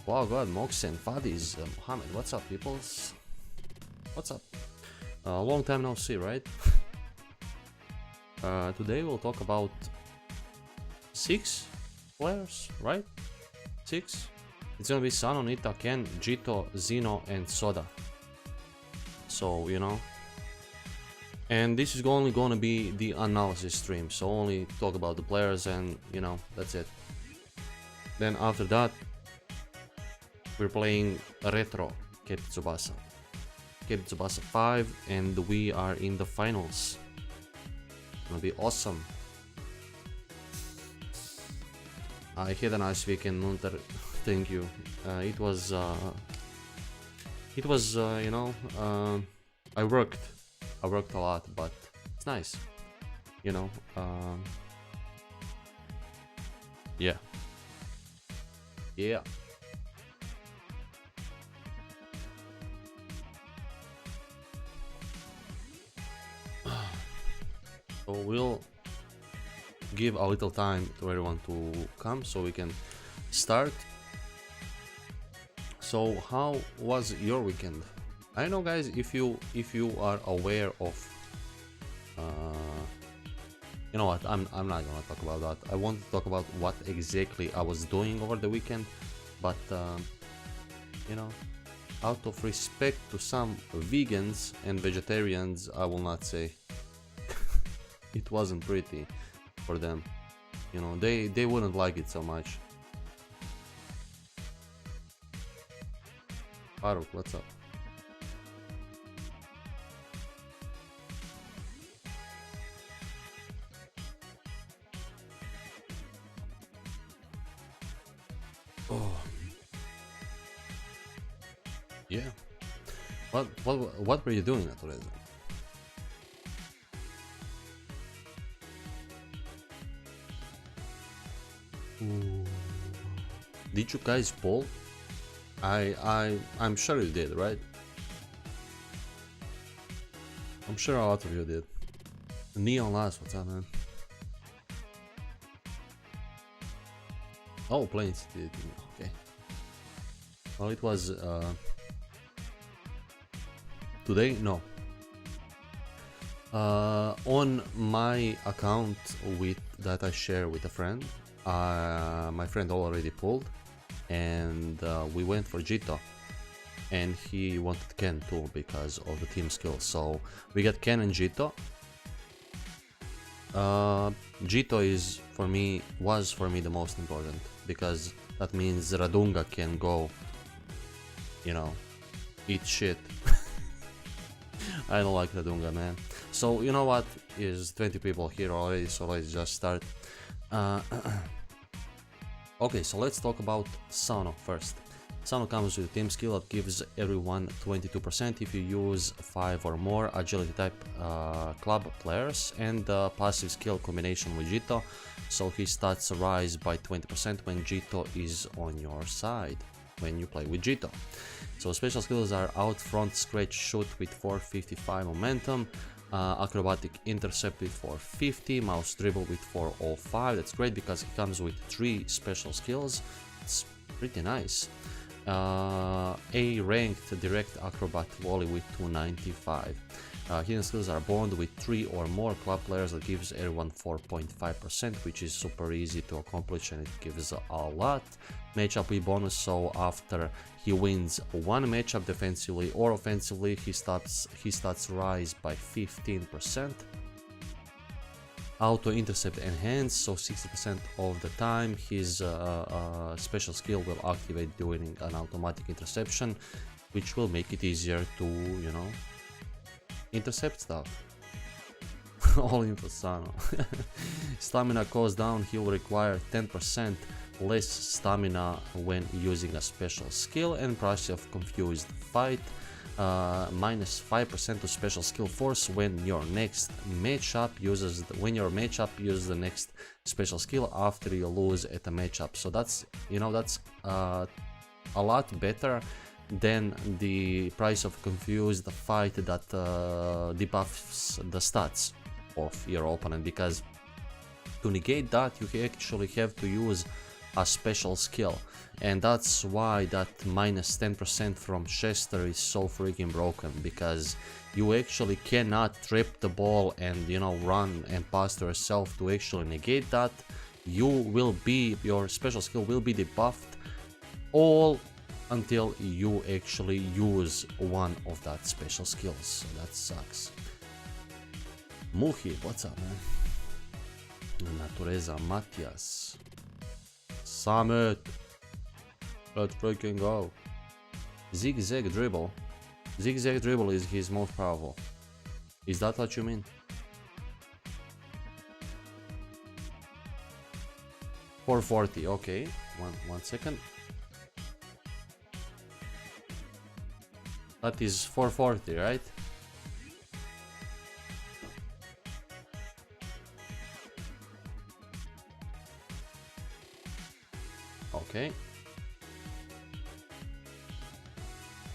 Wow, God, Mox and Fadis, Mohammed, what's up, peoples? What's up? Long time no see, right? Today we'll talk about 6 players, right? 6. It's gonna be Sano, NItta, Ken, Jito, Zino, and Soda. So, you know. And this is only gonna be the analysis stream, so only talk about the players and, you know, that's it. Then after that, we're playing retro Tsubasa. Tsubasa 5, and we are in the finals. Gonna be awesome. I had a nice weekend, Munter. Thank you. It was you know, I worked a lot, but it's nice, you know. Yeah. So we'll give a little time to everyone to come so we can start. So how was your weekend? I don't know, guys, if you are aware of you know what, I'm not gonna talk about that. I want to talk about what exactly I was doing over the weekend, but you know, out of respect to some vegans and vegetarians, I will not say. It wasn't pretty for them, you know, they wouldn't like it so much. Faruk, what's up? Oh, yeah. What were you doing at Oreza? Did you guys poll? I'm sure you did, right? I'm sure a lot of you did. Neon Last, what's up, man? Oh, playing City, okay. Well, it was today? No. On my account that I share with a friend, my friend already pulled, and we went for Jito, and he wanted Ken too because of the team skills. So we got Ken and Jito. Jito was for me the most important, because that means Radunga can go, you know, eat shit. I don't like Radunga, man. So you know what, is 20 people here already, so let's just start. Okay, so let's talk about Sano first. Sano comes with a team skill that gives everyone 22% if you use 5 or more agility type club players, and passive skill combination with Jito, so his stats rise by 20% when Jito is on your side, when you play with Jito. So special skills are out front scratch shoot with 455 momentum, acrobatic intercept with 450, mouse dribble with 405. That's great because it comes with 3 special skills. It's pretty nice. A ranked direct acrobat volley with 295. Hidden skills are bond with 3 or more club players that gives everyone 4.5%, which is super easy to accomplish, and it gives a lot. Matchup with bonus, so after he wins one matchup defensively or offensively, his stats rise by 15%. Auto intercept enhanced, so 60% of the time his special skill will activate during an automatic interception, which will make it easier to, you know, intercept stuff. All info Sano. Stamina goes down, he will require 10% less stamina when using a special skill, and price of confused fight, minus 5% to special skill force when your matchup uses the next special skill after you lose at a matchup. So that's, you know, that's a lot better than the price of confused fight that debuffs the stats of your opponent, because to negate that you actually have to use a special skill, and that's why that minus 10% from Chester is so freaking broken, because you actually cannot trip the ball and, you know, run and pass to yourself to actually negate that. Your special skill will be debuffed all until you actually use one of that special skills. So that sucks. Muhi, what's up, man? Natureza Matias. Summit. Let's freaking go. Zigzag dribble. Zigzag dribble is his most powerful. Is that what you mean? $440, okay. One second. That is 440, right? Okay.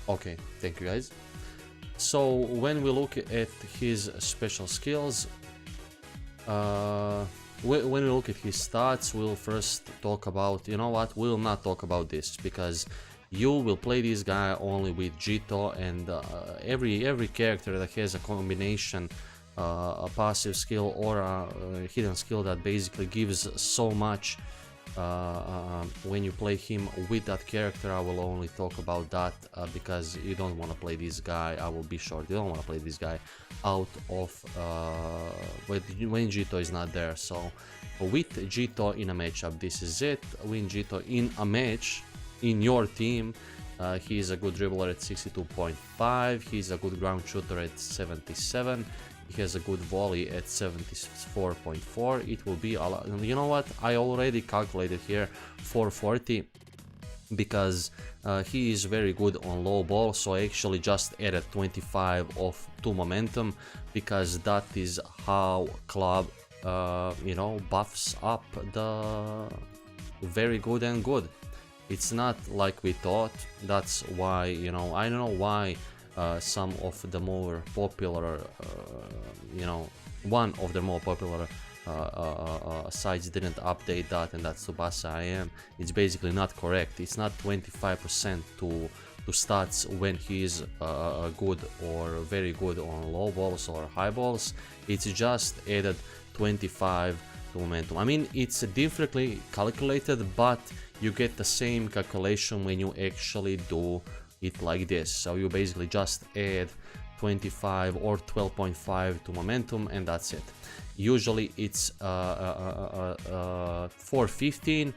Okay, thank you guys. So when we look at his special skills, when we look at his stats, we'll first talk about, you know what, we'll not talk about this, because you will play this guy only with Jito, and every character that has a combination, a passive skill or a hidden skill that basically gives so much when you play him with that character, I will only talk about that because you don't want to play this guy, I will be short, you don't want to play this guy out of when Jito is not there. So with Jito in a matchup, this is it. Win Jito in a match in your team. He is a good dribbler at 62.5, he's a good ground shooter at 77, he has a good volley at 74.4. It will be a lot. You know what, I already calculated here 440 because he is very good on low ball, so I actually just added 25 of 2 momentum, because that is how club you know, buffs up the very good and good. It's not like we thought. That's why, you know, I don't know why some of the more popular, you know, one of the more popular sites didn't update that, and that's Tsubasa IM. It's basically not correct. It's not 25% to stats when he is good or very good on low balls or high balls. It's just added 25 to momentum. I mean, it's differently calculated, but you get the same calculation when you actually do it like this. So you basically just add 25 or 12.5 to momentum, and that's it. Usually it's 415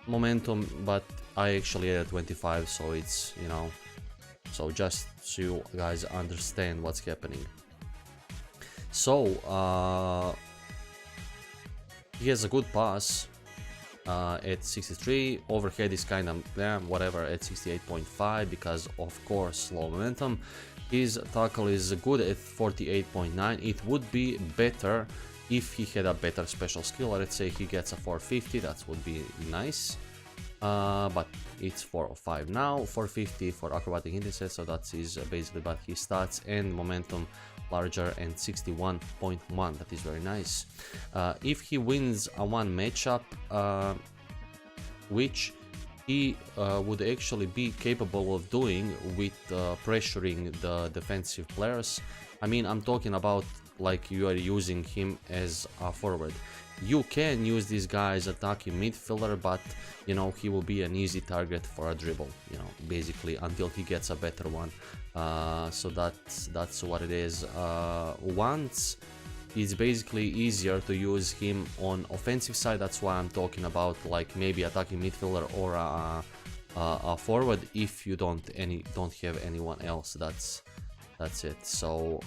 momentum, but I actually added 25, so it's, you know, so just so you guys understand what's happening. So he has a good pass at 63, overhead is kind of whatever at 68.5 because of course low momentum. His tackle is good at 48.9. It would be better if he had a better special skill. Let's say he gets a 450, that would be nice, but it's 405 now. 450 for acrobatic indices, so that is basically but his stats, and momentum larger and 61.1, that is very nice. If he wins a one matchup, which he would actually be capable of doing with pressuring the defensive players, I mean, I'm talking about like you are using him as a forward. You can use this guy as attacking midfielder, but you know, he will be an easy target for a dribble, you know, basically until he gets a better one. So that's what it is. Once it's basically easier to use him on offensive side, that's why I'm talking about like maybe attacking midfielder or a forward. If you don't have anyone else, that's it. So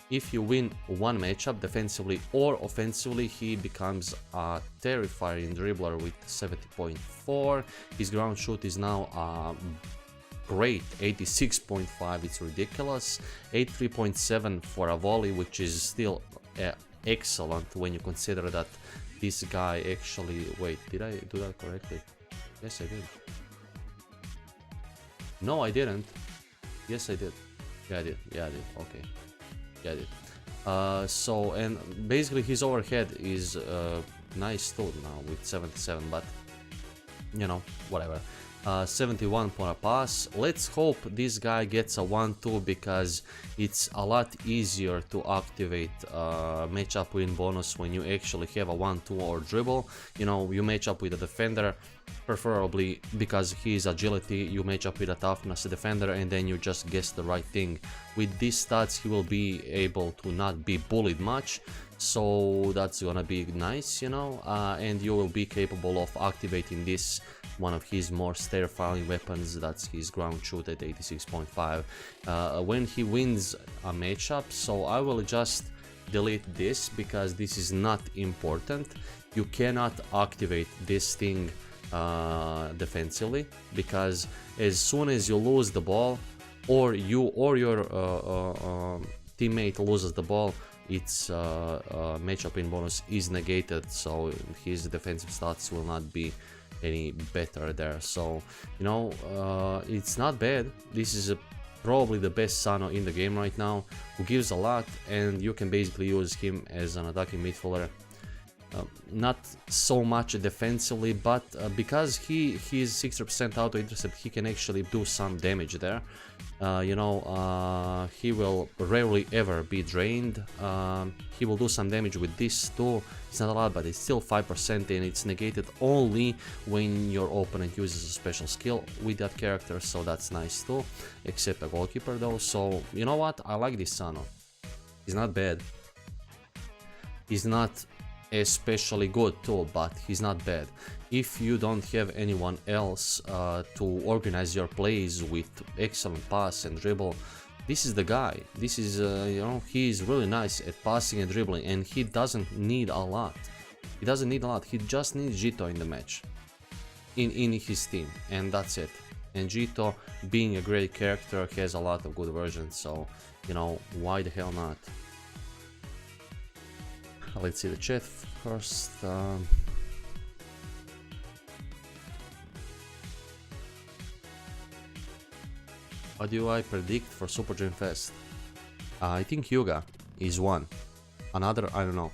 if you win one matchup defensively or offensively, he becomes a terrifying dribbler with 70.4. His ground shoot is now great, 86.5. It's ridiculous. 83.7 for a volley, which is still excellent when you consider that this guy actually, wait, did I do that correctly? Yes, I did. No, I didn't. Yes, I did. Yeah, I did. Yeah, I did. Okay. Yeah, I did. So, and basically his overhead is nice too now with 77, but you know, whatever. 71 for a pass. Let's hope this guy gets a 1-2 because it's a lot easier to activate matchup win bonus when you actually have a 1-2 or dribble. You know, you match up with a defender, preferably because his agility, you match up with a toughness defender and then you just guess the right thing. With these stats he will be able to not be bullied much, so that's gonna be nice, you know, and you will be capable of activating this, one of his more terrifying weapons, that's his ground shoot at 86.5 when he wins a matchup. So I will just delete this because this is not important. You cannot activate this thing defensively, because as soon as you lose the ball or you or your teammate loses the ball, its matchup in bonus is negated, so his defensive stats will not be any better there. So you know, it's not bad. This is probably the best Sano in the game right now, who gives a lot, and you can basically use him as an attacking midfielder. Not so much defensively, but because he's 60% auto intercept, he can actually do some damage there. You know, he will rarely ever be drained. He will do some damage with this too. It's not a lot, but it's still 5%, and it's negated only when your opponent uses a special skill with that character, so that's nice too, except a goalkeeper though. So you know what, I like this Sano. He's not bad. He's not especially good too, but he's not bad. If you don't have anyone else to organize your plays with excellent pass and dribble, this is the guy. This is you know, he is really nice at passing and dribbling, and he doesn't need a lot. He doesn't need a lot. He just needs Jito in the match, in his team, and that's it. And Jito, being a great character, has a lot of good versions, so you know, why the hell not? Let's see the chat first. What do I predict for Super Dream Fest? I think Yuga is one. Another, I don't know.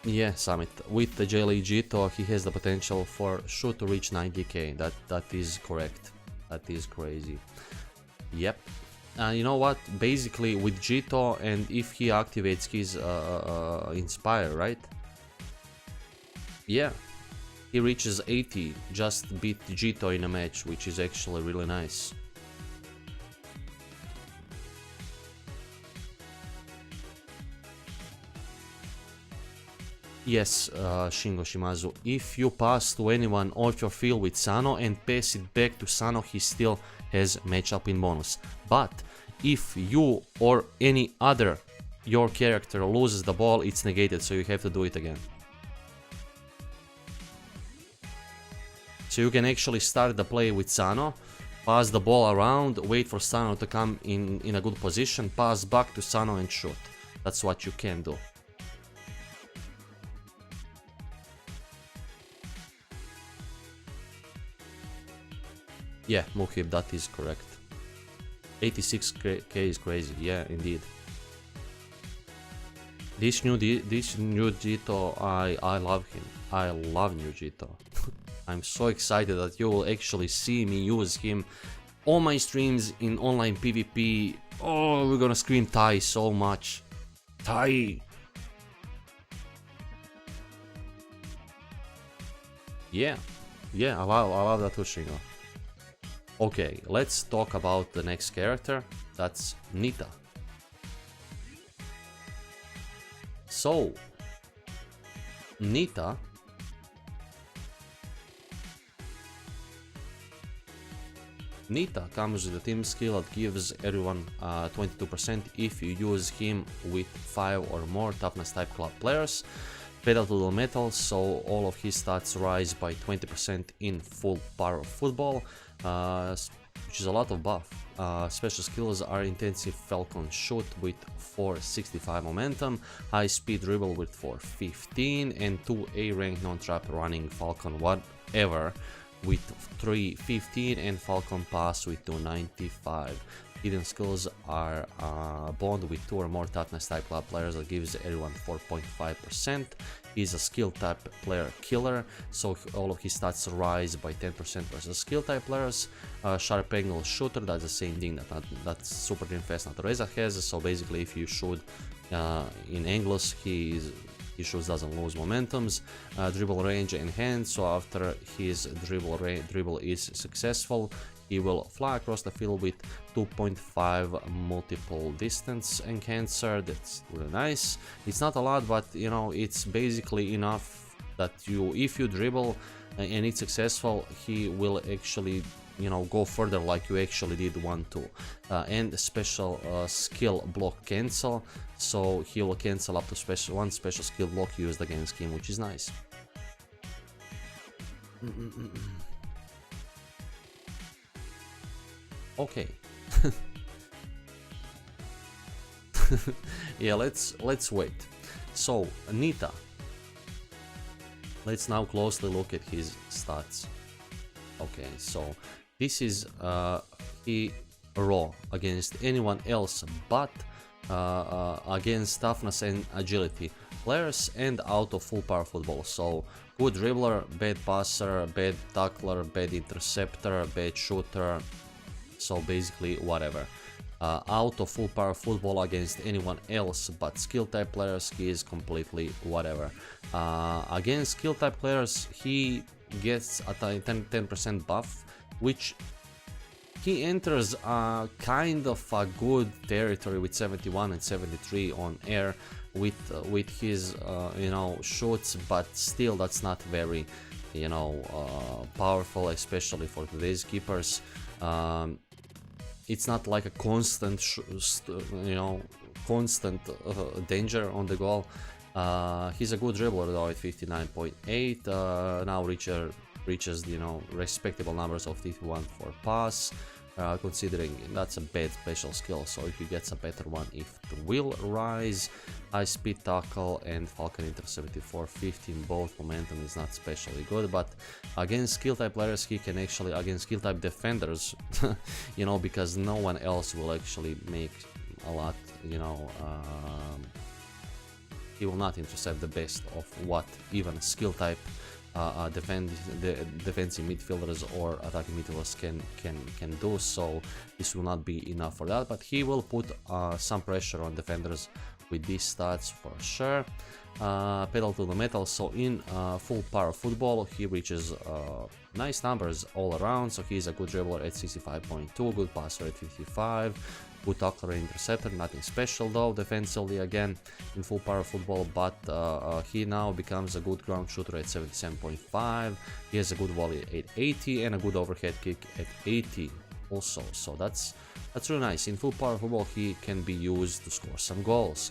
Yeah, Summit. With the Jelly Jito, he has the potential for sure to reach 90k. That is correct. That is crazy. Yep. You know what? Basically, with Jito, and if he activates his Inspire, right? Yeah. He reaches 80, just beat Jito in a match, which is actually really nice. Yes, Shingo Shimazu, if you pass to anyone off your field with Sano and pass it back to Sano, he still has matchup in bonus. But if you or any other your character loses the ball, it's negated, so you have to do it again. So you can actually start the play with Sano, pass the ball around, wait for Sano to come in a good position, pass back to Sano and shoot. That's what you can do. Yeah, Muhib, that is correct. 86k is crazy, yeah, indeed. This new Jito, I love him. I love new Jito. I'm so excited that you will actually see me use him on my streams in online PvP. Oh, we're gonna scream Tai so much. Tai! Yeah, I love that too, Shingo. Okay, let's talk about the next character, that's NItta. So, NItta comes with a team skill that gives everyone 22% if you use him with 5 or more toughness type club players. Pedal to the metal, so all of his stats rise by 20% in full power of football. which is a lot of buff. Special skills are intensive falcon shoot with 465 momentum, high speed dribble with 415, and 2 A rank non-trap running falcon whatever with 315, and falcon pass with 295. Hidden skills are bond with 2 or more toughness type club players that gives everyone 4.5%. He's a skill type player killer, so all of his stats rise by 10% versus skill type players. Sharp angle shooter, that's the same thing that Super Dream Fast Natureza has. So basically, if you shoot in angles, he shoots doesn't lose momentums. Dribble range enhanced, so after his dribble is successful, he will fly across the field with 2.5 multiple distance enhancer. That's really nice. It's not a lot, but you know, it's basically enough that if you dribble and it's successful, he will actually, you know, go further like you actually did 1-2. And special skill block cancel, so he will cancel up to one special skill block used against him, which is nice. Okay. Yeah, let's wait. So NItta, let's now closely look at his stats. Okay, so this is he raw against anyone else but against toughness and agility players, and out of full power football. So good dribbler, bad passer, bad tackler, bad interceptor, bad shooter, so basically whatever. Out of full power football against anyone else but skill type players, he is completely whatever. Against skill type players, he gets a 10% buff, which he enters kind of a good territory with 71 and 73 on air with his you know, shoots, but still that's not very, you know, powerful, especially for today's keepers. It's not like a constant you know, constant danger on the goal. He's a good dribbler though at 59.8. Now reaches, you know, respectable numbers of 51 for pass, considering that's a bad special skill. So if he gets a better one, it will rise. High speed tackle and falcon intercept 415, both momentum is not especially good, but against skill type players he can actually, against skill type defenders, you know, because no one else will actually make a lot, you know, he will not intercept the best of what even skill type defensive midfielders or attacking midfielders can do. So this will not be enough for that, but he will put some pressure on defenders with these stats for sure. Pedal to the metal, so in full power football he reaches nice numbers all around. So he's a good dribbler at 65.2, good passer at 55, good tackler and interceptor, nothing special though defensively again in full power football, but he now becomes a good ground shooter at 77.5. He has a good volley at 80 and a good overhead kick at 80 also, so that's really nice. In full power football he can be used to score some goals.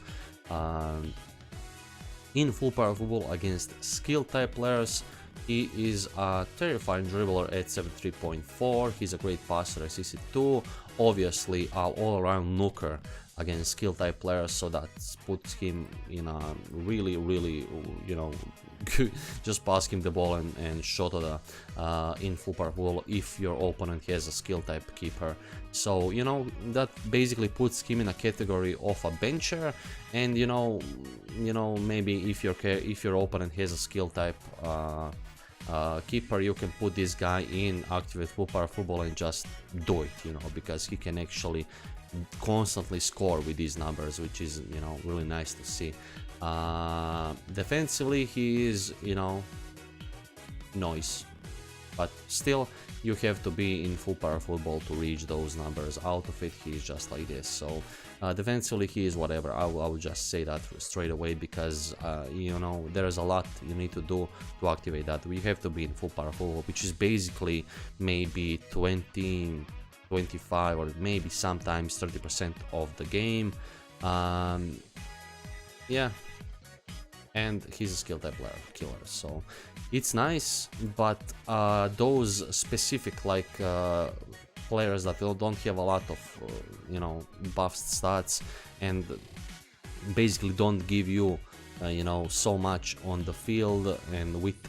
In full power football against skill type players, he is a terrifying dribbler at 73.4. He's a great passer at 62. Obviously, all around nuker against skill type players, so that puts him in a really, you know, just pass him the ball and shot at in full power football if your opponent has a skill type keeper. So you know, that basically puts him in a category of a bencher, and you know maybe if your opponent has a skill type keeper, you can put this guy in activate full power football and just do it, you know, because he can actually constantly score with these numbers, which is, you know, really nice to see. Defensively he is, you know, noise, but still you have to be in full power football to reach those numbers. Out of it he's just like this. So defensively he is whatever. I will just say that straight away, because you know, there's a lot you need to do to activate that. We have to be in full power football, which is basically maybe 20, 25 or maybe sometimes 30% of the game. Yeah, and he's a skill type player killer, so it's nice. But those specific like players that don't have a lot of, you know, buffed stats and basically don't give you, you know, so much on the field, and with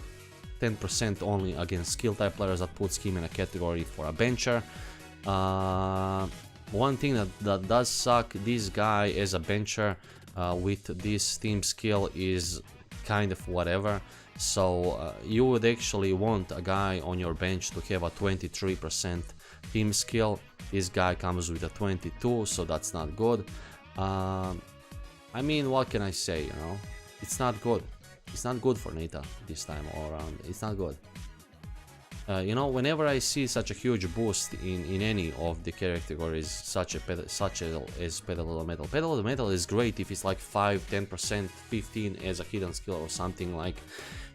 10% only against skill type players, that puts him in a category for a bencher. One thing that does suck this guy as a bencher with this team skill is kind of whatever. So you would actually want a guy on your bench to have a 23% team skill. This guy comes with a 22, so that's not good. I mean, what can I say, you know? It's not good. It's not good for NItta this time all around. It's not good. You know, whenever I see such a huge boost in any of the categories, such as Pedal Metal. Pedal Metal is great if it's like 5, 10%, 15 as a hidden skill or something. Like,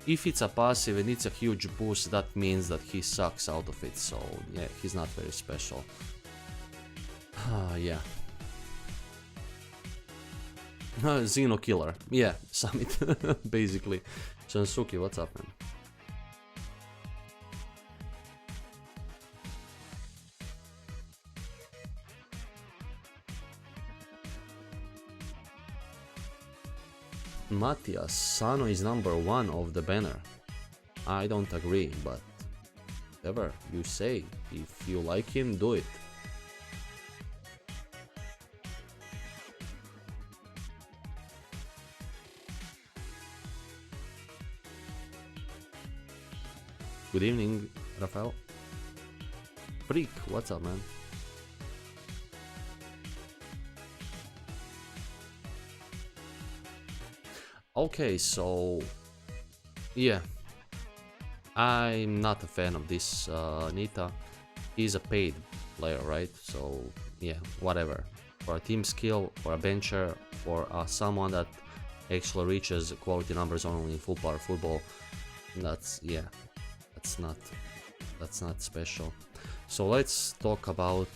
if it's a passive and it's a huge boost, that means that he sucks out of it. So yeah, he's not very special. Yeah. Zino killer. Yeah, Summit. Basically. Chansuki, what's up, man? Matthias, Sano is number 1 of the banner. I don't agree, but whatever you say. If you like him, do it. Good evening, Rafael. Freak, what's up, man? Okay, so yeah, I'm not a fan of this NItta. He's a paid player, right? So yeah, whatever. For a team skill, for a bencher, for someone that actually reaches quality numbers only in full power football, that's not special. So let's talk about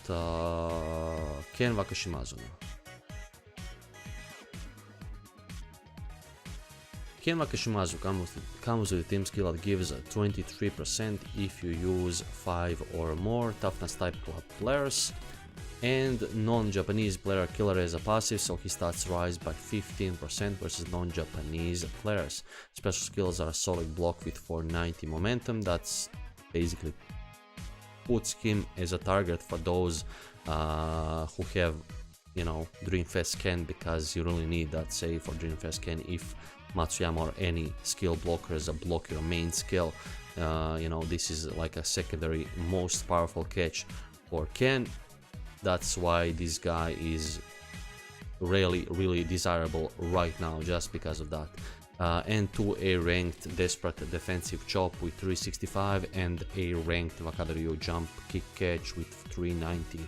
Ken Wakashimazu now. Ken Wakashimazu comes with a team skill that gives 23% if you use 5 or more toughness type club players, and non-Japanese player killer as a passive, so his stats rise by 15% versus non-Japanese players. Special skills are a solid block with 490 momentum. That's basically puts him as a target for those who have, you know, Dreamfest Ken, because you really need that save for Dreamfest Ken if Matsuyama or any skill blockers block your main skill. You know, this is like a secondary most powerful catch for Ken. That's why this guy is really desirable right now, just because of that. And 2 A-ranked Desperate Defensive Chop with 365 and A-ranked Wakadaryu Jump Kick Catch with 390.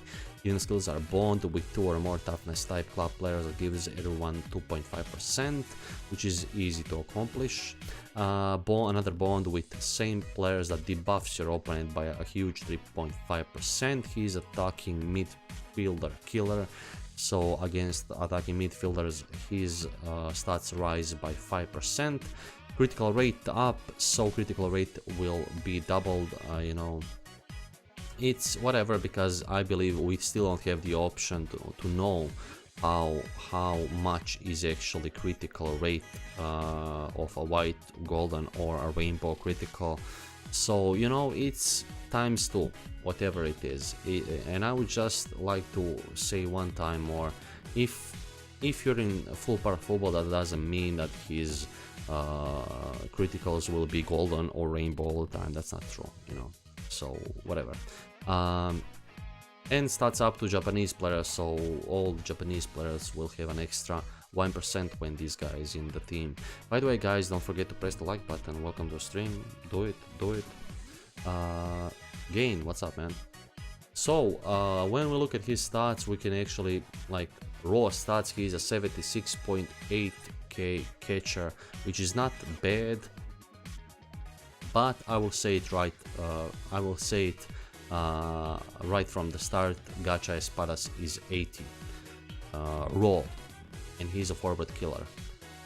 Hidden skills are Bond with 2 or more toughness type club players that gives everyone 2.5%, which is easy to accomplish. Another Bond with same players that debuffs your opponent by a huge 3.5%. He's attacking midfielder killer, so against attacking midfielders his stats rise by 5%. Critical rate up, so critical rate will be doubled. You know, it's whatever, because I believe we still don't have the option to know how much is actually critical rate of a white, golden or a rainbow critical. So, you know, it's ×2, whatever it is. And I would just like to say one time more, if you're in full power football, that doesn't mean that his criticals will be golden or rainbow all the time. That's not true, you know, so whatever. And stats up to Japanese players, so all Japanese players will have an extra 1% when this guy is in the team. By the way, guys, don't forget to press the like button. Welcome to the stream. Do it. Gain, what's up, man? So when we look at his stats, we can actually, like, raw stats, he's a 76.8k catcher, which is not bad, but I will say it right. Right from the start, Gacha Espadas is 80 raw, and he's a forward killer,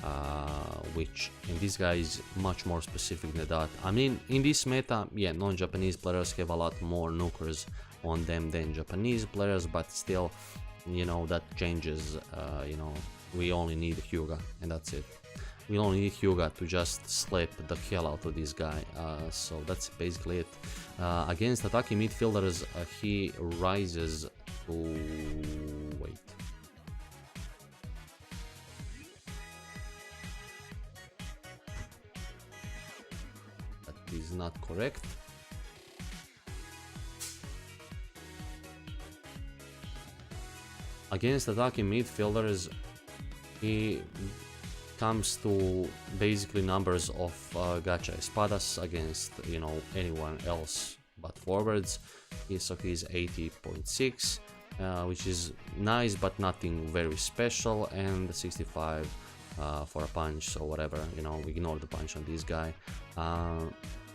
and this guy is much more specific than that. I mean, in this meta, yeah, non-Japanese players have a lot more nukers on them than Japanese players, but still, you know, that changes. You know, we only need Hyuga and that's it. We only need Hyuga to just slap the hell out of this guy. So that's basically it. Against attacking midfielders, he rises to... wait. That is not correct. Against attacking midfielders, he comes to basically numbers of gacha espadas against, you know, anyone else but forwards. So he's 80.6, which is nice but nothing very special, and 65 for a punch, so whatever, you know, ignore the punch on this guy.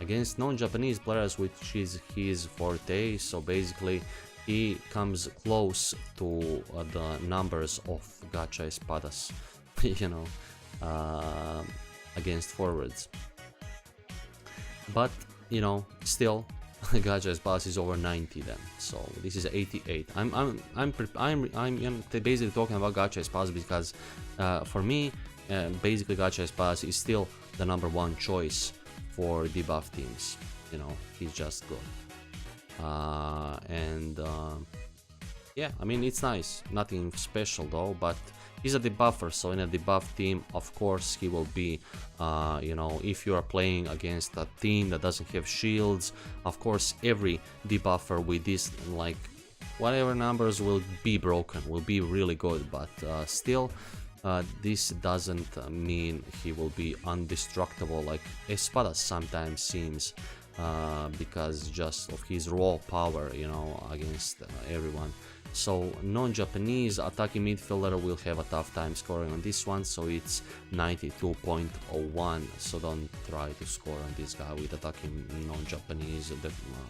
Against non-Japanese players, which is his forte, so basically he comes close to the numbers of gacha espadas, you know, against forwards. But, you know, still gacha espadas is over 90 then, so this is 88. I'm basically talking about gacha espadas because for me basically gacha espadas is still the #1 choice for debuff teams. You know, he's just good. Yeah, I mean, it's nice, nothing special though, but he's a debuffer, so in a debuff team, of course, he will be, you know, if you are playing against a team that doesn't have shields, of course, every debuffer with this, like, whatever numbers will be broken, will be really good, but still, this doesn't mean he will be indestructible like Espada sometimes seems, because just of his raw power, you know, against everyone. So non-Japanese attacking midfielder will have a tough time scoring on this one, so it's 92.01, so don't try to score on this guy with attacking non-Japanese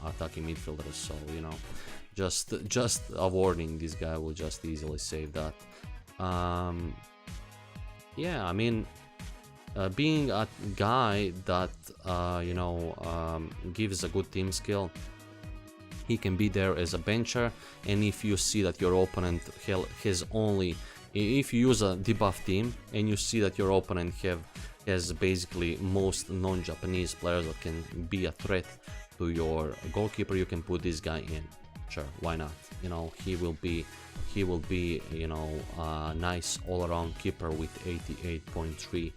attacking midfielders, so, you know, just avoiding this guy will just easily save that. Yeah, I mean, being a guy that, you know, gives a good team skill, he can be there as a bencher, and if you see that your opponent has only, if you use a debuff team and you see that your opponent has basically most non-Japanese players that can be a threat to your goalkeeper, you can put this guy in. Sure, why not? You know, he will be, you know, a nice all-around keeper with 88.3.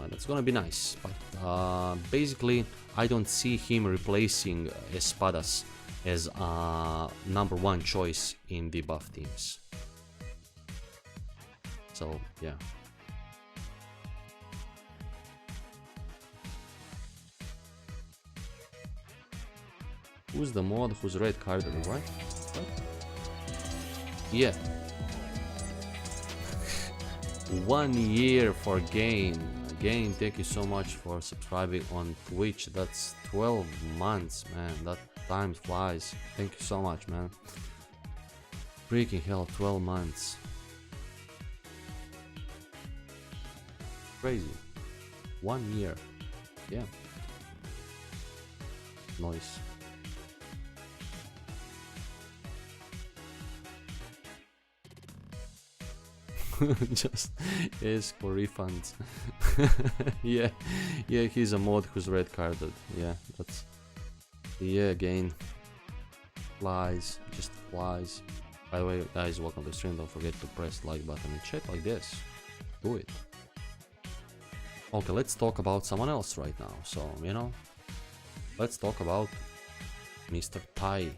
That's gonna be nice, but basically I don't see him replacing Espadas as a #1 choice in debuff teams. So yeah. Who's the mod who's red carded, right? Yeah. 1 year for Gain. Gain, thank you so much for subscribing on Twitch. That's 12 months, man. That time flies. Thank you so much, man. Freaking hell, 12 months. Crazy. 1 year. Yeah. Nice. Just ask for refunds. yeah, he's a mod who's red carded. Yeah, that's, yeah, again, flies, just flies. By the way, guys, welcome to the stream. Don't forget to press like button and chat like this. Do it. Okay, let's talk about someone else right now. So, you know, let's talk about Mr. Tai.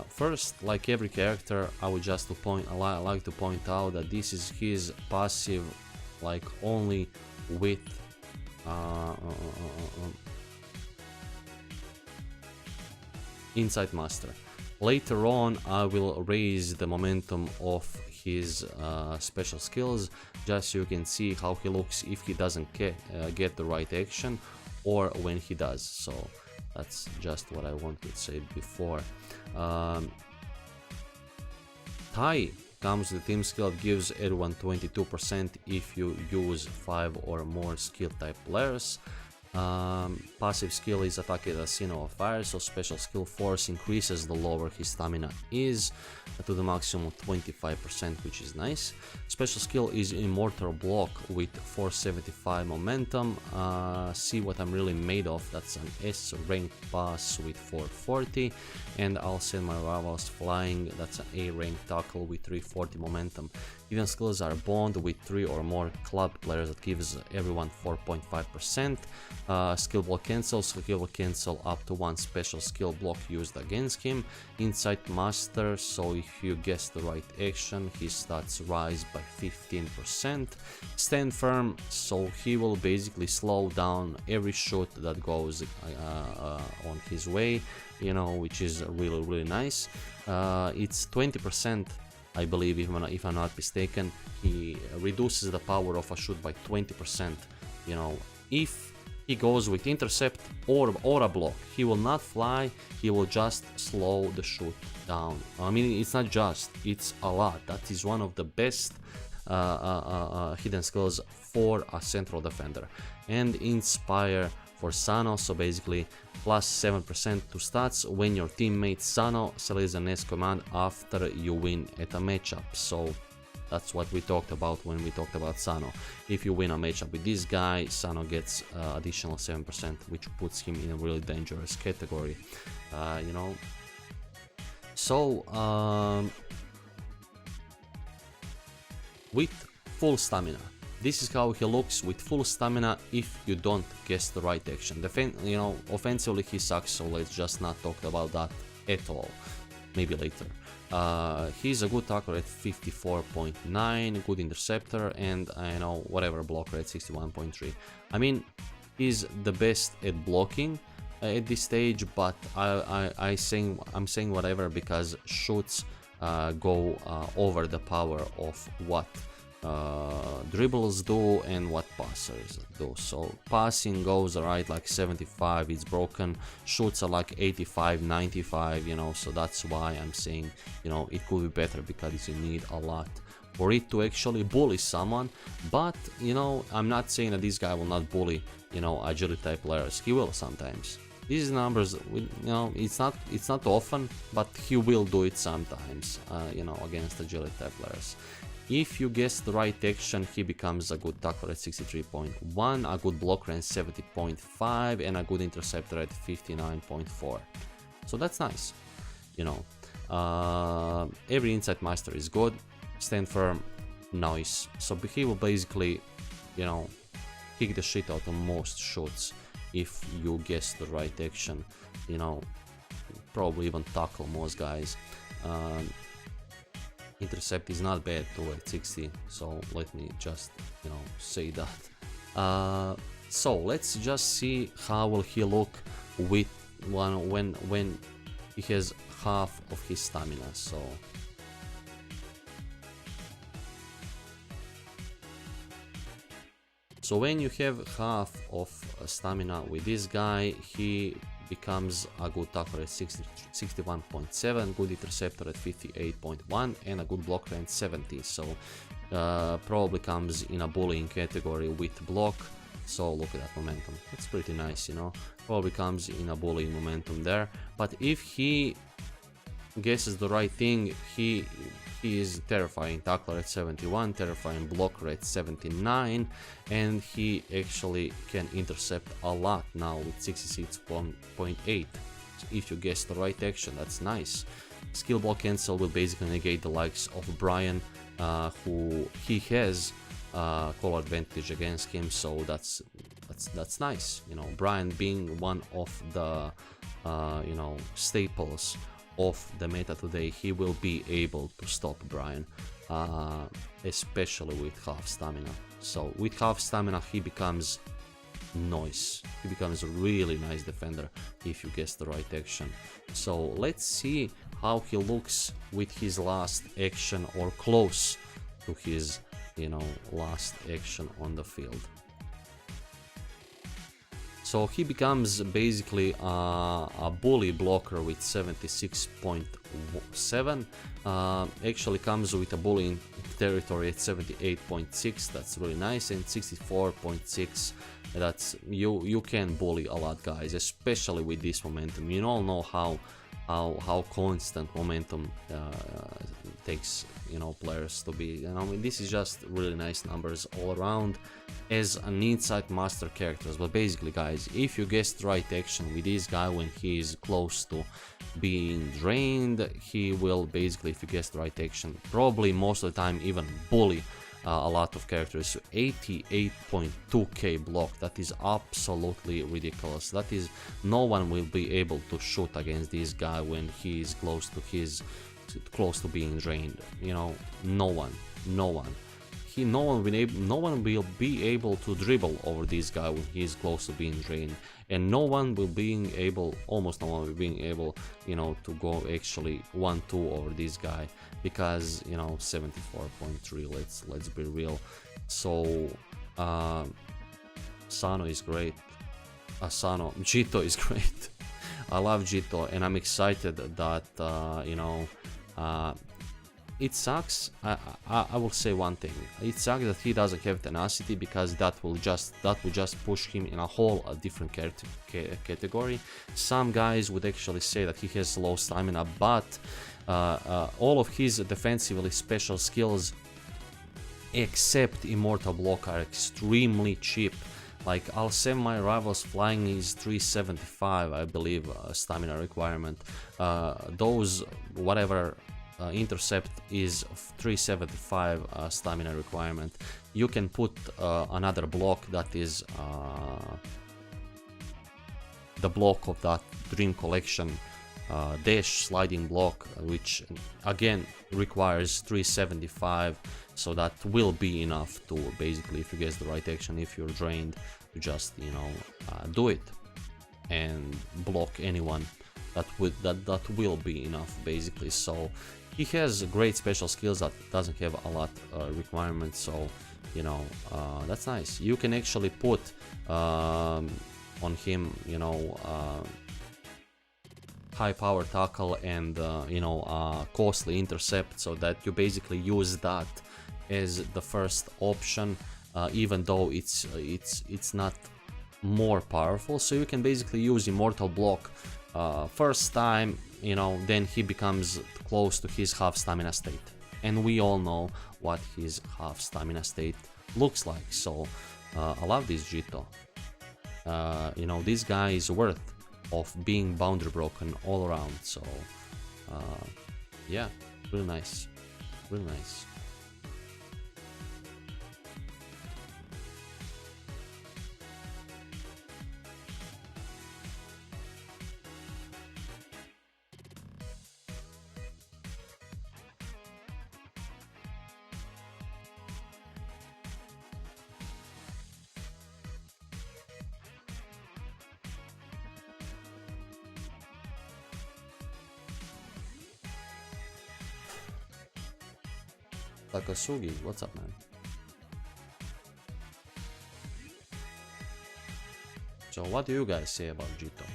First, like every character, I would just like to point out that this is his passive, like only with Insight Master. Later on, I will raise the momentum of his special skills, just so you can see how he looks if he doesn't get the right action, or when he does. So that's just what I wanted to say before. Tai comes with team skill that gives everyone 22% if you use 5 or more skill type players. Passive skill is attack at a Sino of fire, so special skill force increases the lower his stamina is to the maximum of 25%, which is nice. Special skill is immortal block with 475 momentum. See what I'm really made of, that's an S rank pass with 440, and I'll send my rivals flying, that's an A rank tackle with 340 momentum. Hidden skills are bond with 3 or more club players that gives everyone 4.5%. Skill block cancels, so he will cancel up to 1 special skill block used against him. Insight master, so if you guess the right action, his stats rise by 15%. Stand firm, so he will basically slow down every shoot that goes on his way, you know, which is really nice. It's 20%. I believe, if I'm not mistaken, he reduces the power of a shoot by 20%. You know, if he goes with intercept or a block, he will not fly, he will just slow the shoot down. I mean, it's not just, it's a lot. That is one of the best hidden skills for a central defender. And inspire for Sano, so basically plus 7% to stats when your teammate Sano selects an S command after you win at a matchup. So that's what we talked about when we talked about Sano. If you win a matchup with this guy, Sano gets additional 7%, which puts him in a really dangerous category, you know. So with full stamina, this is how he looks with full stamina if you don't guess the right action. You know, offensively he sucks, so let's just not talk about that at all. Maybe later. He's a good tackler at 54.9, good interceptor, and you know, whatever, blocker at 61.3. I mean, he's the best at blocking at this stage, but I'm saying whatever because shoots go over the power of what dribbles do and what passers do. So passing goes right like 75, it's broken. Shoots are like 85, 95, you know, so that's why I'm saying, you know, it could be better because you need a lot for it to actually bully someone. But you know, I'm not saying that this guy will not bully, you know, agility type players. He will sometimes. These numbers, you know, it's not often, but he will do it sometimes, you know, against agility type players. If you guess the right action, he becomes a good tackler at 63.1, a good blocker at 70.5, and a good interceptor at 59.4. So that's nice, you know. Every insight master is good. Stand firm, nice. So he will basically, you know, kick the shit out of most shots if you guess the right action, you know, probably even tackle most guys. Intercept is not bad too at 60, so let me just, you know, say that. So let's just see how will he look with when he has half of his stamina. So when you have half of stamina with this guy, he becomes a good tackler at 61.7, good interceptor at 58.1, and a good blocker at 70. So probably comes in a bullying category with block. So look at that momentum, that's pretty nice, you know. Probably comes in a bullying momentum there. But if he guesses the right thing, he is terrifying tackler at 71, terrifying blocker at 79, and he actually can intercept a lot now with 66.8. So if you guess the right action, that's nice. Skill block cancel will basically negate the likes of Brian, who he has call advantage against him, so that's nice, you know. Brian being one of the you know, staples of the meta today, he will be able to stop Brian, especially with half stamina. So with half stamina he becomes nice, he becomes a really nice defender if you guess the right action. So let's see how he looks with his last action, or close to his, you know, last action on the field. So he becomes basically a bully blocker with 76.7. Actually comes with a bully in territory at 78.6. That's really nice, and 64.6. That's you can bully a lot, guys, especially with this momentum. You all know how constant momentum takes, you know, players to be. You know, I mean, this is just really nice numbers all around as an inside master characters. But basically, guys, if you guessed right action with this guy when he is close to being drained, he will basically, if you guessed right action, probably most of the time even bully a lot of characters. 88.2k block, that is absolutely ridiculous. That is, no one will be able to shoot against this guy when he is close to being drained. You know, no one. No one will be able to dribble over this guy when he is close to being drained, and almost no one will be able, you know, to go actually 1-2 over this guy, because, you know, 74.3. Let's be real. So Sano is great. Jito is great. I love Jito, and I'm excited that you know, it sucks. I will say one thing. It sucks that he doesn't have tenacity, because that will just push him in a whole different category. Some guys would actually say that he has low stamina, but all of his defensively special skills, except Immortal Block, are extremely cheap. Like, I'll say my rival's flying is 375, I believe, stamina requirement. Those whatever intercept is 375 stamina requirement. You can put another block that is the block of that Dream Collection dash sliding block, which again requires 375, so that will be enough to basically, if you guess the right action, if you're drained, to just, you know, do it and block anyone. That will be enough basically. So he has great special skills that doesn't have a lot requirements, so, you know, that's nice. You can actually put on him, you know, high power tackle and you know, costly intercept, so that you basically use that as the first option, even though it's not more powerful. So you can basically use Immortal Block first time, you know, then he becomes close to his half stamina state, and we all know what his half stamina state looks like. So I love this Jito. You know, this guy is worth of being boundary broken all around. So yeah, really nice, really nice. Takasugi, what's up, man? So what do you guys say about Jito?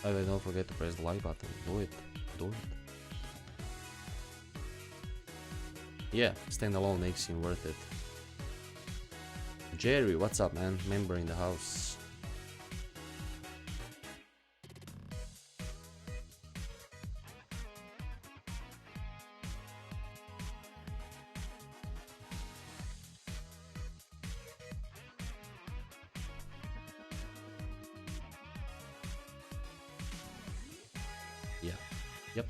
Oh, don't forget to press the like button. Do it. Do it. Yeah, standalone makes him worth it. Jerry, what's up, man? Member in the house. Yeah. Yep.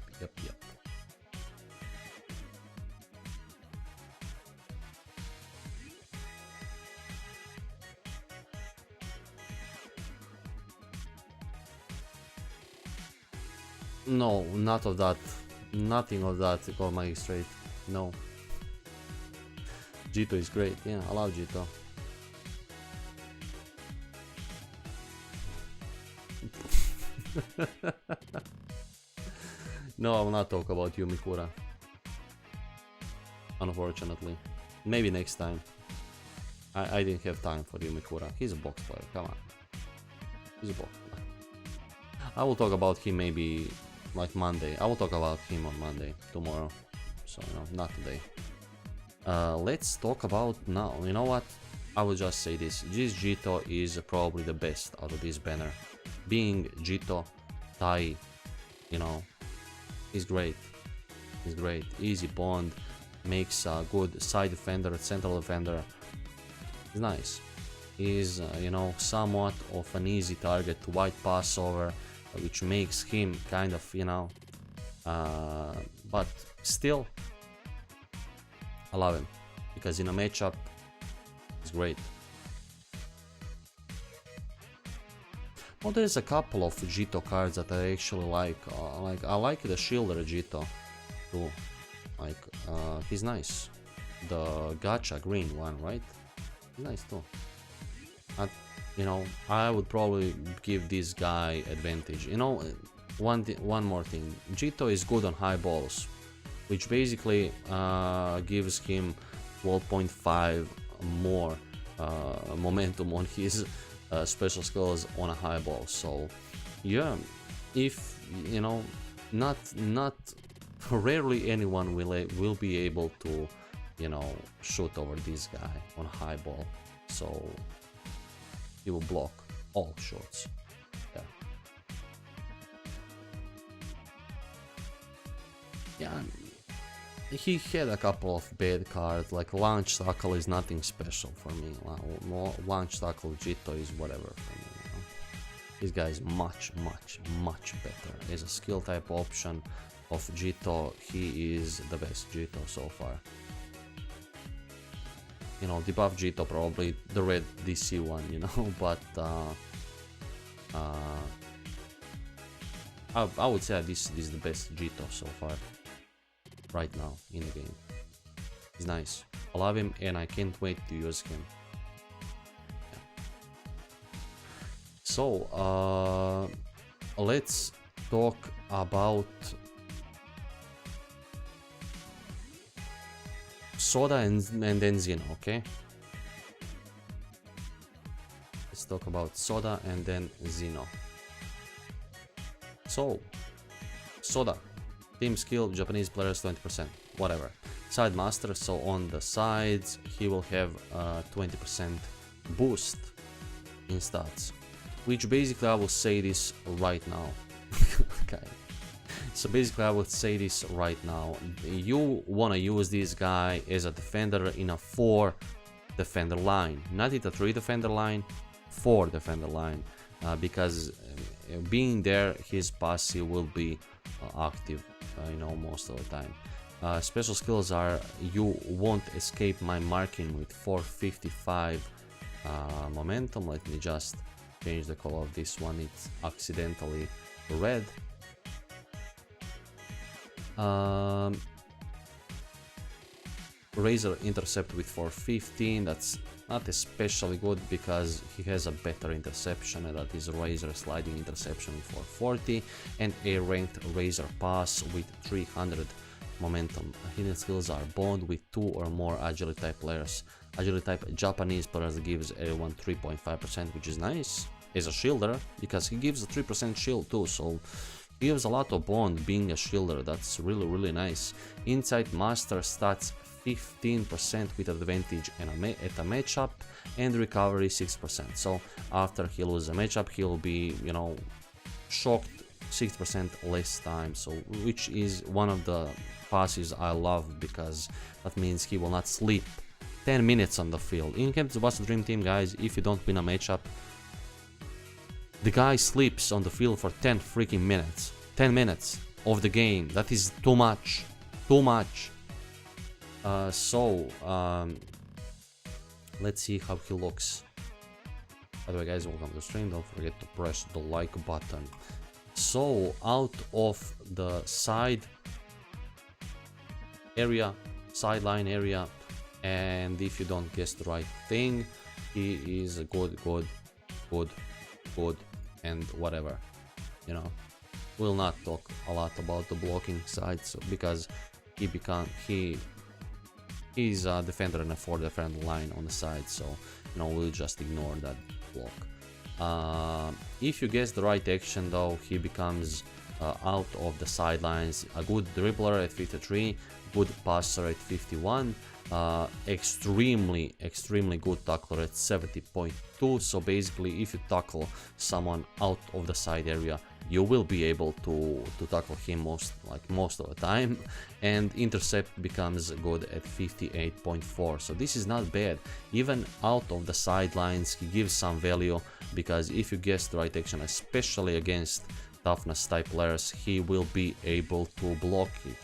No, not of that. Nothing of that, call my straight. No. Jito is great. Yeah, I love Jito. No, I will not talk about Yumikura. Unfortunately. Maybe next time. I didn't have time for Yumikura. He's a box player, come on. He's a box player. I will talk about him maybe like Monday. I will talk about him on Monday, tomorrow. So, you know, not today. Let's talk about now. You know what? I will just say this. This Jito is probably the best out of this banner. Being Jito, Tai, you know, is great. He's great. Easy bond, makes a good side defender, central defender. He's nice. He's, you know, somewhat of an easy target to white pass over, which makes him kind of, you know, but still, I love him because in a matchup, he's great. Well, there's a couple of Jito cards that I actually like. I like the Shielder Jito too. Like, he's nice. The Gacha green one, right? He's nice too. You know, I would probably give this guy advantage. You know, one more thing. Jito is good on high balls, which basically gives him 12.5 more momentum on his special skills on a high ball. So yeah, if you know, not rarely anyone will be able to, you know, shoot over this guy on a high ball. So he will block all shots. Yeah. Yeah. He had a couple of bad cards, like Launch Tackle is nothing special for me. Launch Tackle Jito is whatever for me, you know? This guy is much better. As a skill type option of Jito, he is the best Jito so far. You know, debuff Jito probably the red DC one, you know, but I would say this is the best Jito so far. Right now in the game. He's nice. I love him and I can't wait to use him. Yeah. So let's talk about Soda and then Zino, okay? Let's talk about Soda and then Zino. So Soda, team skill, Japanese players 20%, whatever. Side master, so on the sides he will have 20% boost in stats, which basically I will say this right now. Okay, so basically I will say this right now. You want to use this guy as a defender in a 4 defender line, not in a 3 defender line, 4 defender line, because being there his passive will be active, you know, most of the time. Special skills are you won't escape my marking with 455 momentum. Let me just change the color of this one, it's accidentally red. Razor intercept with 415, that's not especially good because he has a better interception, and that is Razor sliding interception with 440, and a ranked Razor pass with 300 momentum. Hidden skills are bond with 2 or more agility type players. Agility type Japanese players gives everyone 3.5%, which is nice as a shielder because he gives a 3% shield too, so he gives a lot of bond being a shielder. That's really nice. Insight master stats 15% with advantage at a matchup, and recovery 6%. So after he loses a matchup, he'll be, you know, shocked 6% less time. So which is one of the passes I love, because that means he will not sleep 10 minutes on the field. In Camp Tsubasa Dream Team, guys, if you don't win a matchup, the guy sleeps on the field for 10 freaking minutes. 10 minutes of the game. That is too much. Too much. Let's see how he looks. By the way, guys, welcome to the stream. Don't forget to press the like button. So out of the side area, sideline area, and if you don't guess the right thing, he is a good, and whatever, you know. We'll not he's a defender in a 4 defender line on the side, so you know, we'll just ignore that block. If you guess the right action though, he becomes out of the sidelines, a good dribbler at 53, good passer at 51, extremely good tackler at 70.2. so basically if you tackle someone out of the side area, you will be able to tackle him most of the time, and intercept becomes good at 58.4. so this is not bad. Even out of the sidelines he gives some value, because if you guess the right action, especially against toughness type players, he will be able to block it,